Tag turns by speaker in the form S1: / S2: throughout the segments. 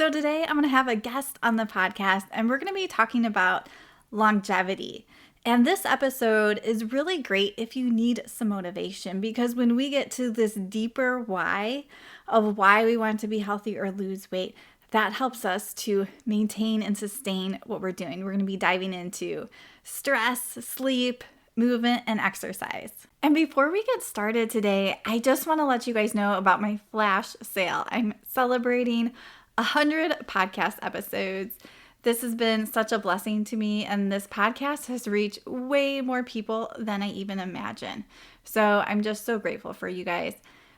S1: So today I'm going to have a guest on the podcast and we're going to be talking about longevity. And this episode is really great if you need some motivation, because when we get to this deeper why of why we want to be healthy or lose weight, that helps us to maintain and sustain what we're doing. We're going to be diving into stress, sleep, movement, and exercise. And before we get started today, I just want to let you guys know about my flash sale. I'm celebrating 100 podcast episodes. This has been such a blessing to me, and this podcast has reached way more people than I even imagined. So I'm just so grateful for you guys.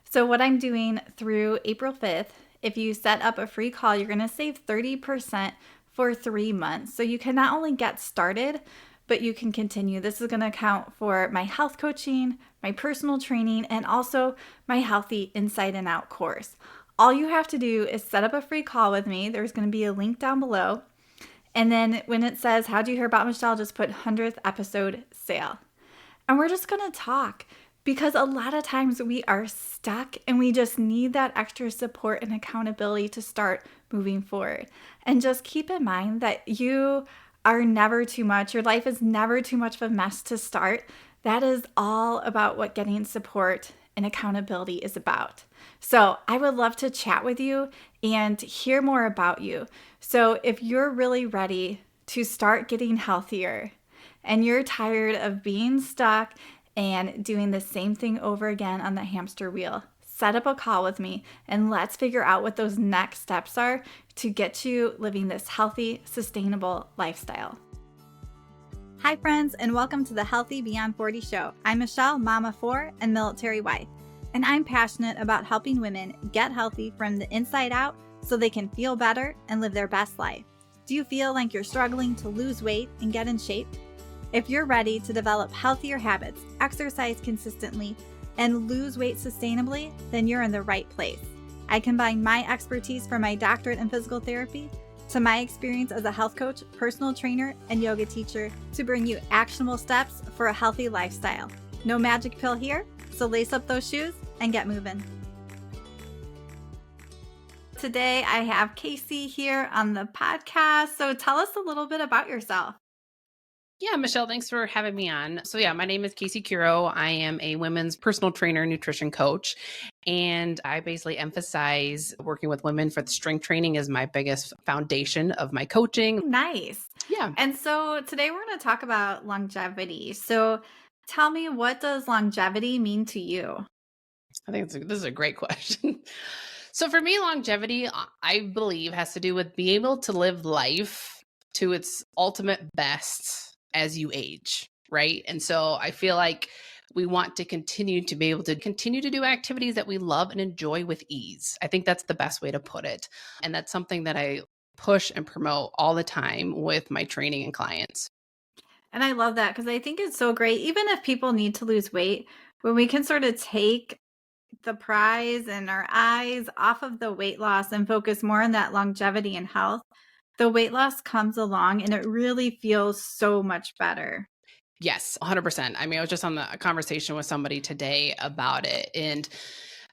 S1: So what I'm doing through April 5th, if you set up a free call, you're going to save 30% for 3 months. So you can not only get started, but you can continue. This is going to account for my health coaching, my personal training, and also my Healthy Inside and Out course. All you have to do is set up a free call with me. There's going to be a link down below. And then when it says, "How'd you hear about Michele?" just put 100th episode sale. And we're just going to talk, because a lot of times we are stuck and we just need that extra support and accountability to start moving forward. And just keep in mind that you are never too much. Your life is never too much of a mess to start. That is all about what getting support and accountability is about. So I would love to chat with you and hear more about you. So if you're really ready to start getting healthier and you're tired of being stuck and doing the same thing over again on the hamster wheel, set up a call with me and let's figure out what those next steps are to get you living this healthy, sustainable lifestyle. Hi friends, and welcome to the Healthy Beyond 40 show. I'm Michele, mama of 4 and military wife, and I'm passionate about helping women get healthy from the inside out so they can feel better and live their best life. Do you feel like you're struggling to lose weight and get in shape? If you're ready to develop healthier habits, exercise consistently, and lose weight sustainably, then you're in the right place. I combine my expertise from my doctorate in physical therapy to my experience as a health coach, personal trainer, and yoga teacher to bring you actionable steps for a healthy lifestyle. No magic pill here, so lace up those shoes and get moving. Today I have Casey here on the podcast. So tell us a little bit about yourself.
S2: Yeah, Michele, thanks for having me on. So yeah, my name is Casey Curo. I am a women's personal trainer, nutrition coach, and I basically emphasize working with women for the strength training is my biggest foundation of my coaching.
S1: Nice.
S2: Yeah.
S1: And so today we're going to talk about longevity. So tell me, what does longevity mean to you?
S2: I think this is a great question. So for me, longevity, I believe, has to do with being able to live life to its ultimate best as you age, right? And so I feel like we want to continue to be able to continue to do activities that we love and enjoy with ease. I think that's the best way to put it. And that's something that I push and promote all the time with my training and clients.
S1: And I love that, because I think it's so great, even if people need to lose weight, when we can sort of take the prize and our eyes off of the weight loss and focus more on that longevity and health, the weight loss comes along and it really feels so much better.
S2: Yes, 100%. I mean, I was just on a conversation with somebody today about it. And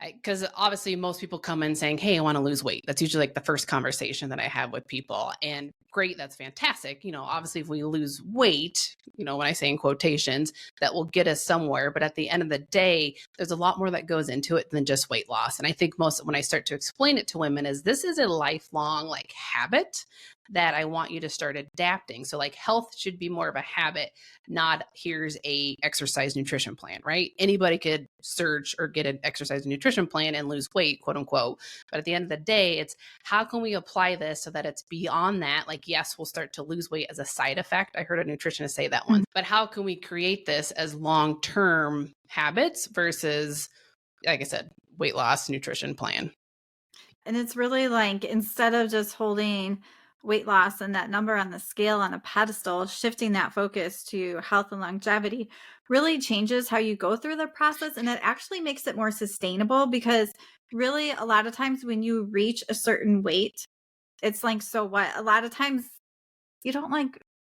S2: because obviously most people come in saying, "Hey, I want to lose weight." That's usually like the first conversation that I have with people. And great, that's fantastic. Obviously if we lose weight, when I say in quotations, that will get us somewhere. But at the end of the day, there's a lot more that goes into it than just weight loss. And I think when I start to explain it to women is this is a lifelong habit that I want you to start adapting. So health should be more of a habit, not here's a exercise nutrition plan, right? Anybody could search or get an exercise nutrition plan and lose weight, quote unquote. But at the end of the day, it's how can we apply this so that it's beyond that? Yes, we'll start to lose weight as a side effect. I heard a nutritionist say that once, but how can we create this as long-term habits versus, like I said, weight loss nutrition plan?
S1: And it's really instead of just holding weight loss and that number on the scale on a pedestal, shifting that focus to health and longevity really changes how you go through the process. And it actually makes it more sustainable, because really a lot of times when you reach a certain weight, it's so what? A lot of times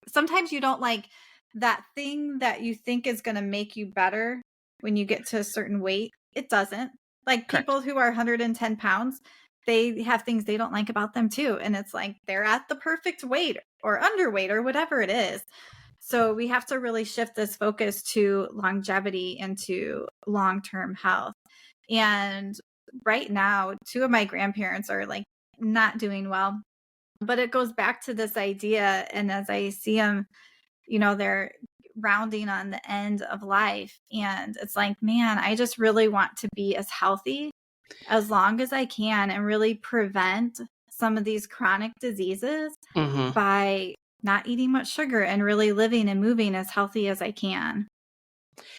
S1: sometimes you don't like that thing that you think is going to make you better when you get to a certain weight. It doesn't.
S2: Correct.
S1: People who are 110 pounds, they have things they don't like about them too. And it's like they're at the perfect weight or underweight or whatever it is. So we have to really shift this focus to longevity and to long-term health. And right now, two of my grandparents are like not doing well, but it goes back to this idea. And as I see them, they're rounding on the end of life. And it's like, man, I just really want to be as healthy as long as I can and really prevent some of these chronic diseases
S2: Hmm.
S1: by not eating much sugar and really living and moving as healthy as I can.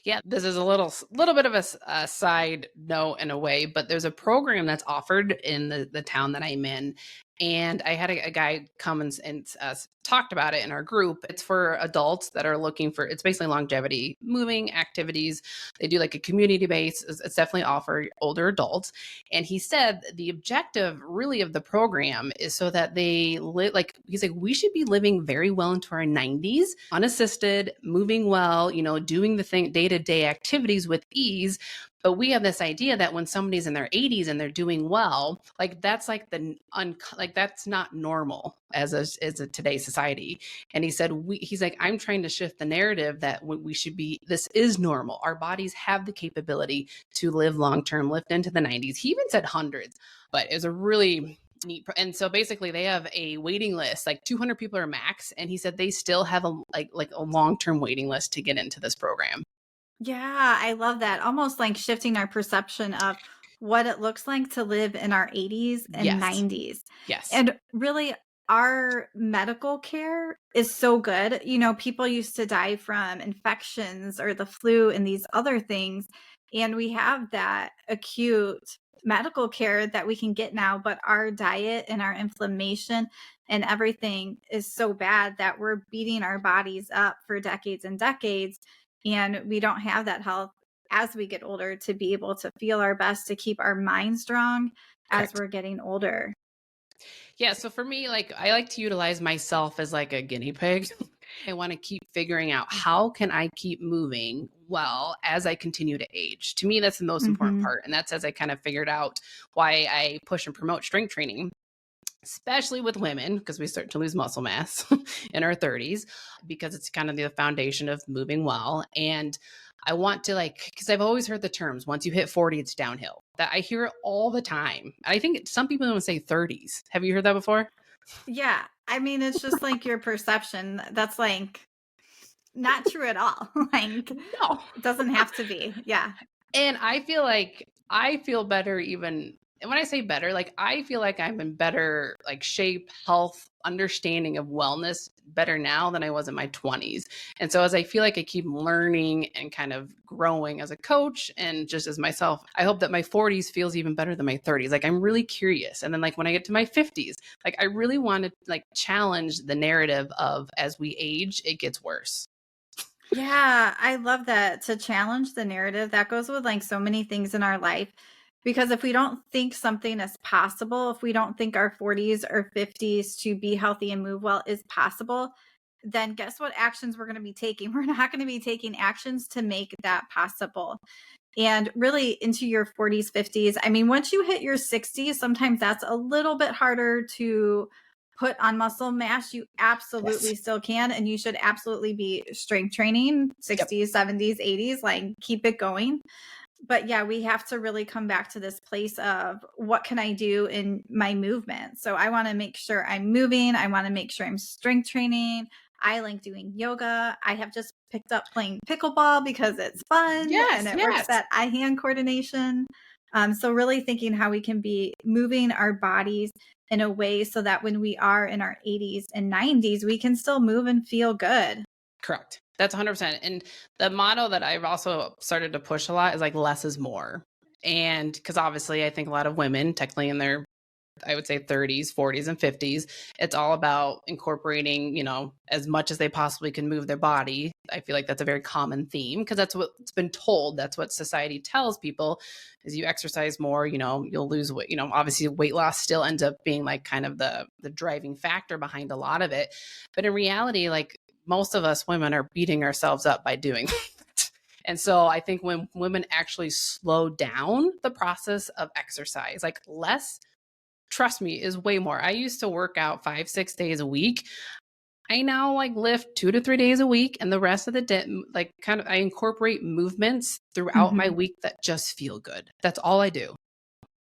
S2: Yeah, this is a little bit of a side note in a way, but there's a program that's offered in the town that I'm in, and I had a guy come and talked about it in our group. It's for adults that are looking for. It's basically longevity, moving activities. They do like a community base. It's definitely offered older adults, and he said the objective really of the program is so that they live like he's like we should be living very well into our 90s, unassisted, moving well, doing the thing day-to-day activities with ease. But we have this idea that when somebody's in their 80s and they're doing well, like that's like like that's not normal as a today's society. And he said he's like I'm trying to shift the narrative that we should be this is normal. Our bodies have the capability to live long term, live into the 90s. He even said hundreds, but it was a really neat. And so basically they have a waiting list, like 200 people are max. And he said they still have like a long-term waiting list to get into this program.
S1: Yeah, I love that. Almost like shifting our perception of what it looks like to live in our 80s and
S2: Yes.
S1: 90s.
S2: Yes.
S1: And really, our medical care is so good. People used to die from infections or the flu and these other things. And we have that acute medical care that we can get now, but our diet and our inflammation and everything is so bad that we're beating our bodies up for decades and decades, and we don't have that health as we get older to be able to feel our best, to keep our mind strong as
S2: Correct.
S1: we're getting older.
S2: Yeah, so for me, like I like to utilize myself as like a guinea pig. I want to keep figuring out how can I keep moving well as I continue to age. To me, that's the most important
S1: Mhm.
S2: part. And that's as I kind of figured out why I push and promote strength training, especially with women, because we start to lose muscle mass in our 30s, because it's kind of the foundation of moving well. And I want to because I've always heard the terms, once you hit 40, it's downhill. That I hear it all the time. I think some people don't say 30s. Have you heard that before?
S1: Yeah, I mean, it's just like your perception. That's like not true at all. Like,
S2: No.
S1: it doesn't have to be. Yeah.
S2: And I feel like I feel better even and when I say better, like I feel like I'm in better like shape, health, understanding of wellness better now than I was in my 20s. And so as I feel like I keep learning and kind of growing as a coach and just as myself, I hope that my 40s feels even better than my 30s. Like I'm really curious. And then like when I get to my 50s, like I really want to like challenge the narrative of as we age, it gets worse.
S1: Yeah, I love that, to challenge the narrative. That goes with like so many things in our life. Because if we don't think something is possible, if we don't think our 40s or 50s to be healthy and move well is possible, then guess what actions we're going to be taking? We're not going to be taking actions to make that possible. And really into your 40s, 50s. I mean, once you hit your 60s, sometimes that's a little bit harder to put on muscle mass. You
S2: Yes.
S1: absolutely still can. And you should absolutely be strength training
S2: Yep.
S1: 60s, 70s, 80s, like keep it going. But yeah, we have to really come back to this place of what can I do in my movement? So I want to make sure I'm moving. I want to make sure I'm strength training. I like doing yoga. I have just picked up playing pickleball because it's fun and
S2: Yes.
S1: it works
S2: Yes.
S1: that eye hand coordination. So, really thinking how we can be moving our bodies in a way so that when we are in our 80s and 90s, we can still move and feel good.
S2: Correct. That's 100%. And the motto that I've also started to push a lot is like less is more. And because obviously, I think a lot of women, technically in their, I would say 30s, 40s, and 50s, it's all about incorporating, as much as they possibly can move their body. I feel like that's a very common theme because that's what's been told. That's what society tells people is you exercise more, you'll lose weight. Obviously weight loss still ends up being like kind of the driving factor behind a lot of it. But in reality, like most of us women are beating ourselves up by doing that. And so I think when women actually slow down the process of exercise, like less trust me, is way more. I used to work out 5, 6 days a week. I now like lift 2 to 3 days a week, and the rest of the day, like kind of, I incorporate movements throughout my
S1: Mhm.
S2: week that just feel good. That's all I do.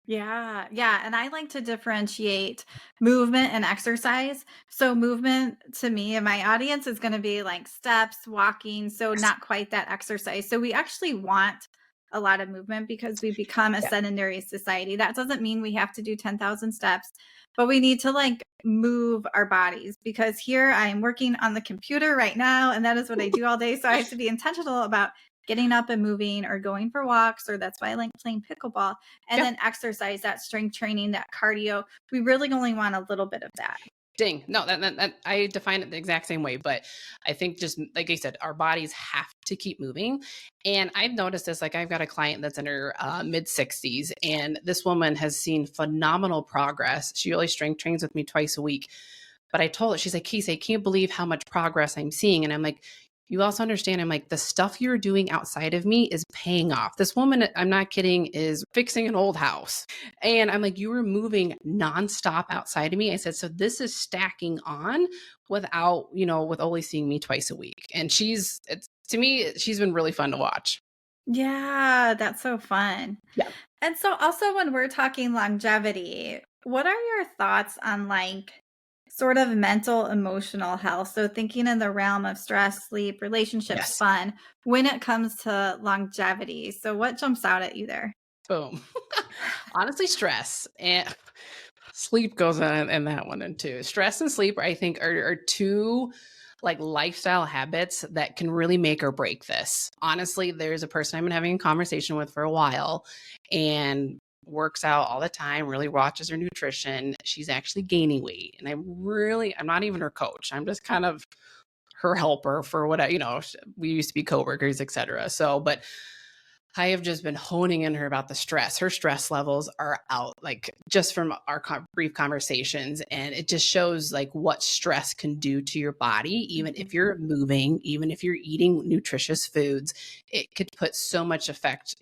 S1: Yeah, yeah, and I like to differentiate movement and exercise. So movement to me and my audience is gonna be like steps, walking, so
S2: Yes.
S1: not quite that exercise. So we actually want a lot of movement because we become a
S2: Yeah.
S1: sedentary society. That doesn't mean we have to do 10,000 steps, but we need to like move our bodies because here I am working on the computer right now, and that is what I do all day. So I have to be intentional about getting up and moving or going for walks, or that's why I like playing pickleball and
S2: Yeah.
S1: then exercise, that strength training, that cardio. We really only want a little bit of that.
S2: Ding. No, that I define it the exact same way. But I think just like I said, our bodies have to keep moving. And I've noticed this. Like I've got a client that's in her mid 60s, and this woman has seen phenomenal progress. She really strength trains with me twice a week. But I told her, she's like, Casey, I can't believe how much progress I'm seeing. And I'm like, you also understand, I'm like, the stuff you're doing outside of me is paying off. This woman, I'm not kidding, is fixing an old house. And I'm like, you were moving nonstop outside of me. I said, so this is stacking on without, with only seeing me twice a week. And to me, she's been really fun to watch.
S1: Yeah, that's so fun.
S2: Yeah.
S1: And so also when we're talking longevity, what are your thoughts on like sort of mental emotional health? So thinking in the realm of stress, sleep, relationships,
S2: Yes.
S1: fun, when it comes to longevity. So what jumps out at you there?
S2: Boom. Honestly, stress and sleep goes in that one in too. Stress and sleep, I think, are two like lifestyle habits that can really make or break this. Honestly, there's a person I've been having a conversation with for a while and works out all the time, really watches her nutrition. She's actually gaining weight. And I'm not even her coach. I'm just kind of her helper for what we used to be coworkers, etc. So, but I have just been honing in her about the stress. Her stress levels are out, like just from our brief conversations. And it just shows like what stress can do to your body. Even if
S1: Mhm.
S2: you're moving, even if you're eating nutritious foods, it could put so much effect,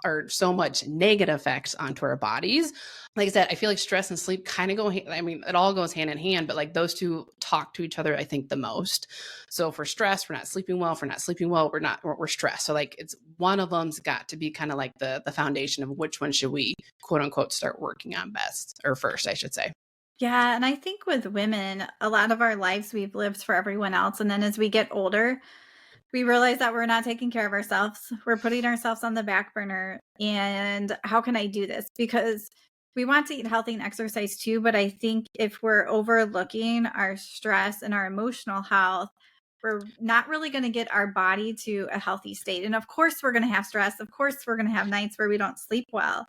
S2: or so much negative effects onto our bodies. Like I said, I feel like stress and sleep kind of I mean, it all goes hand in hand, but like those two talk to each other, I think, the most. So if we're stressed, we're not sleeping well. If we're not sleeping well, we're stressed. So like it's one of them's got to be kind of like the foundation of which one should we quote unquote start working on best or first, I should say.
S1: Yeah, and I think with women, a lot of our lives we've lived for everyone else. And then as we get older, we realize that we're not taking care of ourselves. We're putting ourselves on the back burner. And how can I do this? Because we want to eat healthy and exercise too. But I think if we're overlooking our stress and our emotional health, we're not really going to get our body to a healthy state. And of course, we're going to have stress. Of course, we're going to have nights where we don't sleep well.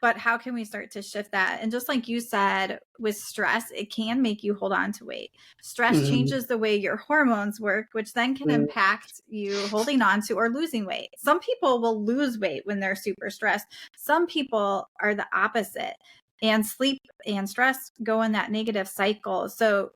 S1: But how can we start to shift that? And just like you said, with stress, it can make you hold on to weight. Stress
S2: Mhm.
S1: changes the way your hormones work, which then can
S2: Mm.
S1: impact you holding on to or losing weight. Some people will lose weight when they're super stressed. Some people are the opposite. And sleep and stress go in that negative cycle. So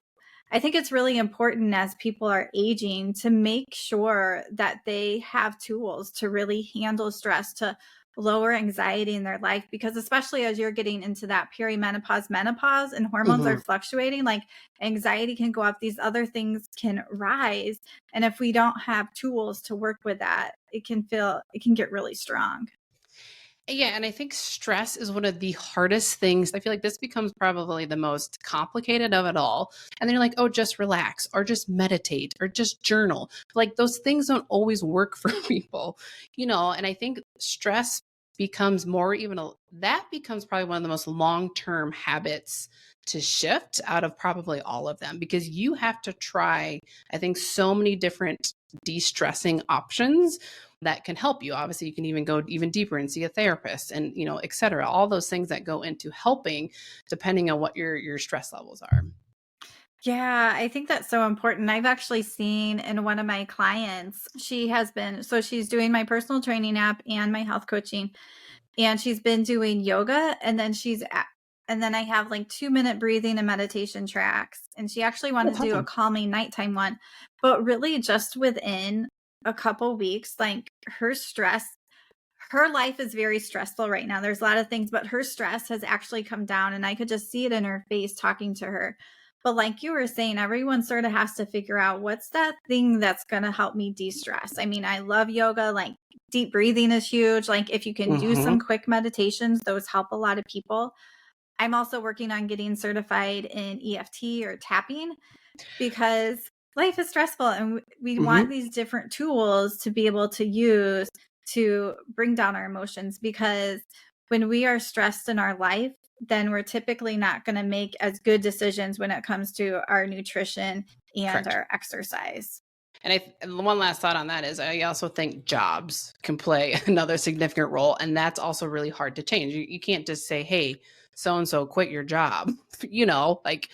S1: I think it's really important as people are aging to make sure that they have tools to really handle stress, to lower anxiety in their life. Because, especially as you're getting into that perimenopause, menopause, and hormones are
S2: Mhm.
S1: fluctuating, like anxiety can go up, these other things can rise. And if we don't have tools to work with that, it can get really strong.
S2: Yeah, and I think stress is one of the hardest things. I feel like this becomes probably the most complicated of it all. And then you're like, oh, just relax or just meditate or just journal. Like those things don't always work for people, and I think stress becomes more that becomes probably one of the most long-term habits to shift out of probably all of them because you have to try, I think, so many different de-stressing options that can help you. Obviously, you can even go even deeper and see a therapist and, et cetera. All those things that go into helping depending on what your stress levels are.
S1: Yeah, I think that's so important. I've actually seen in one of my clients, she's doing my personal training app and my health coaching, and she's been doing yoga. And then I have like 2-minute breathing and meditation tracks. And she actually wanted
S2: That's
S1: to do a
S2: awesome.
S1: calming nighttime one. But really, just within a couple weeks, like her life is very stressful right now. There's a lot of things, but her stress has actually come down and I could just see it in her face talking to her. But like you were saying, everyone sort of has to figure out what's that thing that's going to help me de-stress. I mean, I love yoga, like deep breathing is huge. Like if you can do some
S2: Mhm.
S1: quick meditations, those help a lot of people. I'm also working on getting certified in EFT or tapping because life is stressful and we want
S2: Mhm.
S1: these different tools to be able to use to bring down our emotions because when we are stressed in our life, then we're typically not going to make as good decisions when it comes to our nutrition and
S2: Correct.
S1: our exercise.
S2: And one last thought on that is I also think jobs can play another significant role, and that's also really hard to change. You can't just say, "Hey, so and so, quit your job." Like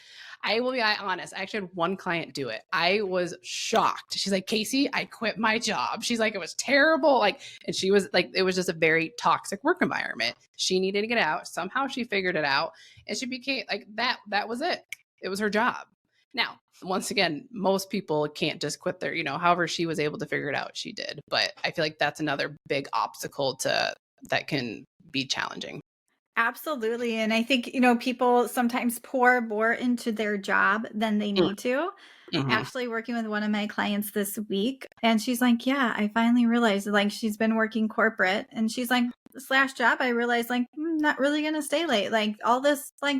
S2: I will be honest. I actually had one client do it. I was shocked. She's like, "Casey, I quit my job." She's like, "It was terrible." And she was like, it was just a very toxic work environment. She needed to get out. Somehow she figured it out, and she became like that. That was it. It was her job. Now, once again, most people can't just quit however she was able to figure it out, she did. But I feel like that's another big obstacle to that can be challenging.
S1: Absolutely. And I think, people sometimes pour more into their job than they
S2: Mm,
S1: need to.
S2: mhm.
S1: Actually working with one of my clients this week and she's like, "Yeah, I finally realized like she's been working corporate and she's like slash job. I realized like I'm not really going to stay late. Like all this like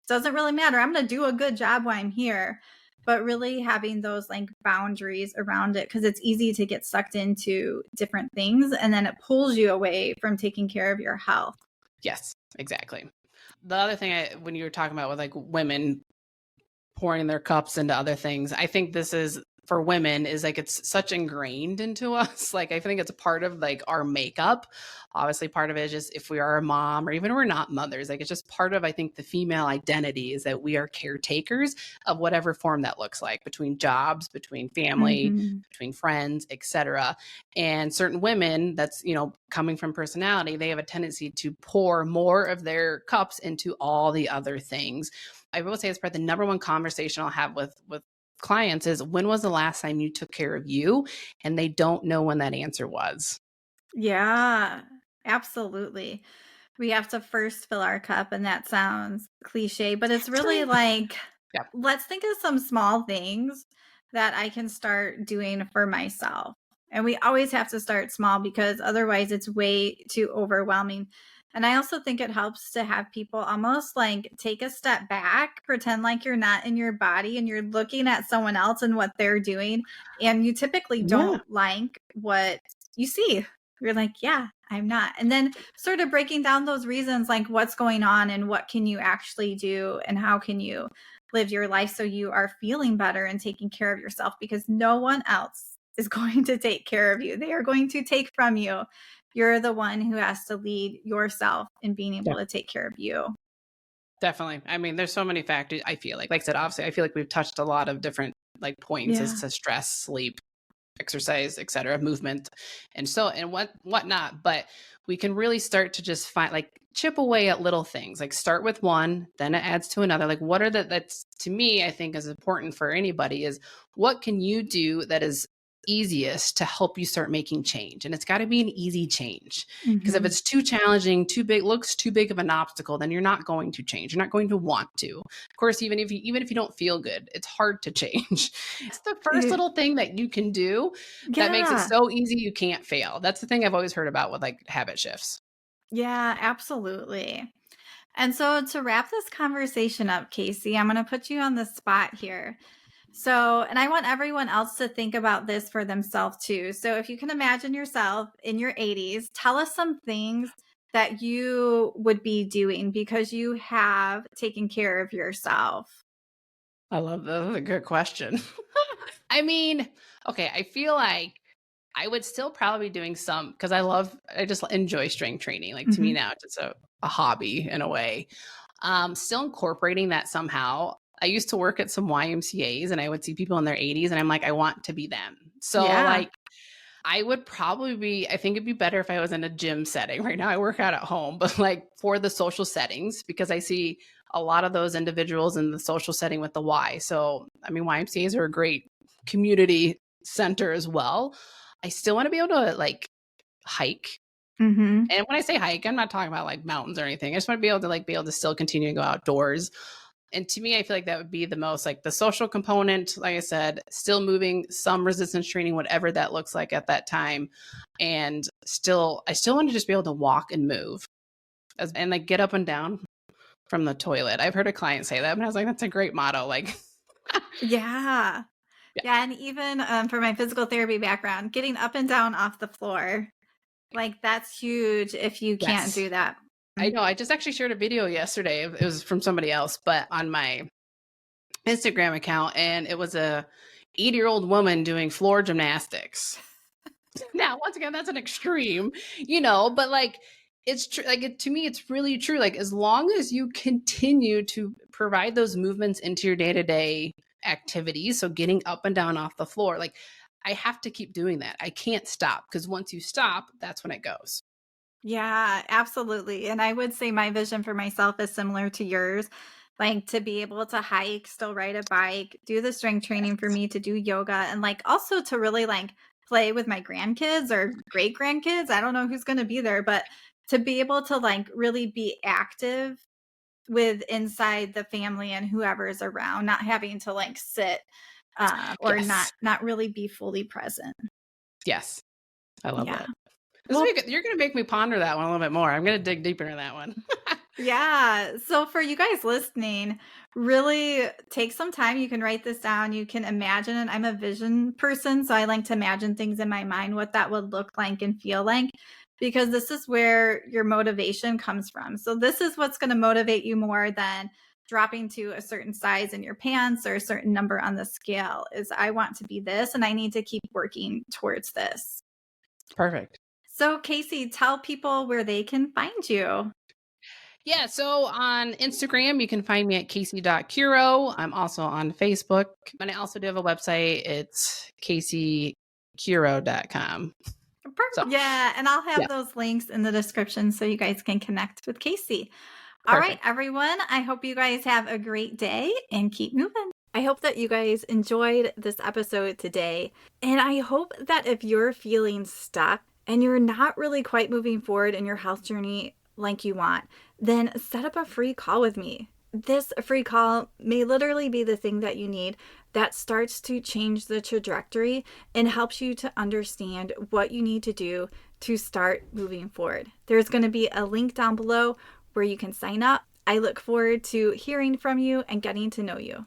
S1: doesn't really matter. I'm going to do a good job while I'm here." But really having those like boundaries around it because it's easy to get sucked into different things and then it pulls you away from taking care of your health.
S2: Yes, exactly. The other thing when you were talking about with like women pouring their cups into other things. I think this is for women is like it's such ingrained into us. Like I think it's a part of like our makeup. Obviously, part of it is just if we are a mom or even if we're not mothers, like it's just part of I think the female identity is that we are caretakers of whatever form that looks like between jobs, between family,
S1: Mhm.
S2: between friends, etc. And certain women that's, coming from personality, they have a tendency to pour more of their cups into all the other things. I will say it's probably the number one conversation I'll have with clients is when was the last time you took care of you? And they don't know when that answer was.
S1: Yeah, absolutely. We have to first fill our cup, and that sounds cliche, but it's
S2: That's
S1: really
S2: right.
S1: like,
S2: Yeah.
S1: let's think of some small things that I can start doing for myself. And we always have to start small because otherwise it's way too overwhelming. And I also think it helps to have people almost like take a step back, pretend like you're not in your body and you're looking at someone else and what they're doing. And you typically
S2: Yeah.
S1: don't like what you see. You're like, yeah, I'm not. And then sort of breaking down those reasons, like what's going on and what can you actually do and how can you live your life so you are feeling better and taking care of yourself because no one else is going to take care of you. They are going to take from you. You're the one who has to lead yourself in being
S2: Yeah.
S1: able to take care of you.
S2: Definitely. I mean, there's so many factors. I feel like I said, obviously, I feel like we've touched a lot of different like points as
S1: Yeah.
S2: to stress, sleep, exercise, etc., movement, and whatnot. But we can really start to just find like chip away at little things. Like start with one, then it adds to another. Like what are that's to me, I think is important for anybody is what can you do that is easiest to help you start making change. And it's got to be an easy change. Because if
S1: Hmm.
S2: it's too challenging, too big, looks too big of an obstacle, then you're not going to change. You're not going to want to. Of course, even if you don't feel good, it's hard to change. It's the first little thing that you can do that makes it
S1: Yeah.
S2: so easy you can't fail. That's the thing I've always heard about with like habit shifts.
S1: Yeah, absolutely. And so to wrap this conversation up, Casey, I'm going to put you on the spot here. So, and I want everyone else to think about this for themselves too. So, if you can imagine yourself in your 80s, tell us some things that you would be doing because you have taken care of yourself.
S2: I love that. That's a good question. I mean, okay, I feel like I would still probably be doing some because I just enjoy strength training. Like to me
S1: Hmm.
S2: now, it's just a hobby in a way. Still incorporating that somehow. I used to work at some YMCA's and I would see people in their 80s and I'm like, I want to be them. So
S1: Yeah.
S2: like I would probably I think it'd be better if I was in a gym setting. Right now I work out at home, but like for the social settings, because I see a lot of those individuals in the social setting with the Y. So, I mean, YMCA's are a great community center as well. I still want to be able to like hike.
S1: Mm-hmm.
S2: And when I say hike, I'm not talking about like mountains or anything. I just want to be able to still continue to go outdoors. And to me, I feel like that would be the most like the social component. Like I said, still moving, some resistance training, whatever that looks like at that time. And I still want to just be able to walk and move and like get up and down from the toilet. I've heard a client say that, and I was like, that's a great motto. Like,
S1: Yeah.
S2: yeah,
S1: Yeah. And even for my physical therapy background, getting up and down off the floor, like that's huge if you can't
S2: yes.
S1: do that.
S2: I know. I just actually shared a video yesterday. It was from somebody else, but on my Instagram account, and it was a 80-year-old woman doing floor gymnastics. Now, once again, that's an extreme, but like it's true. Like to me, it's really true. Like as long as you continue to provide those movements into your day to day activities, so getting up and down off the floor, like I have to keep doing that. I can't stop because once you stop, that's when it goes.
S1: Yeah, absolutely. And I would say my vision for myself is similar to yours. Like to be able to hike, still ride a bike, do the strength training for
S2: Yes.
S1: me to do yoga, and like also to really like play with my grandkids or great grandkids. I don't know who's going to be there, but to be able to like really be active with inside the family and whoever is around, not having to like sit or
S2: Yes.
S1: not really be fully present.
S2: Yes. I love
S1: Yeah.
S2: that.
S1: Well,
S2: You're going to make me ponder that one a little bit more. I'm going to dig deeper into that one.
S1: yeah. So for you guys listening, really take some time. You can write this down. You can imagine it. I'm a vision person, so I like to imagine things in my mind, what that would look like and feel like, because this is where your motivation comes from. So this is what's going to motivate you more than dropping to a certain size in your pants or a certain number on the scale is I want to be this and I need to keep working towards this.
S2: Perfect.
S1: So Casey, tell people where they can find you.
S2: Yeah, so on Instagram, you can find me at casey.curo. I'm also on Facebook. And I also do have a website. It's caseycuro.com. So,
S1: Yeah, and I'll
S2: yeah,
S1: have those links in the description so you guys can connect with Casey. All right,
S2: perfect.
S1: everyone. I hope you guys have a great day and keep moving. I hope that you guys enjoyed this episode today. And I hope that if you're feeling stuck and you're not really quite moving forward in your health journey like you want, then set up a free call with me. This free call may literally be the thing that you need that starts to change the trajectory and helps you to understand what you need to do to start moving forward. There's going to be a link down below where you can sign up. I look forward to hearing from you and getting to know you.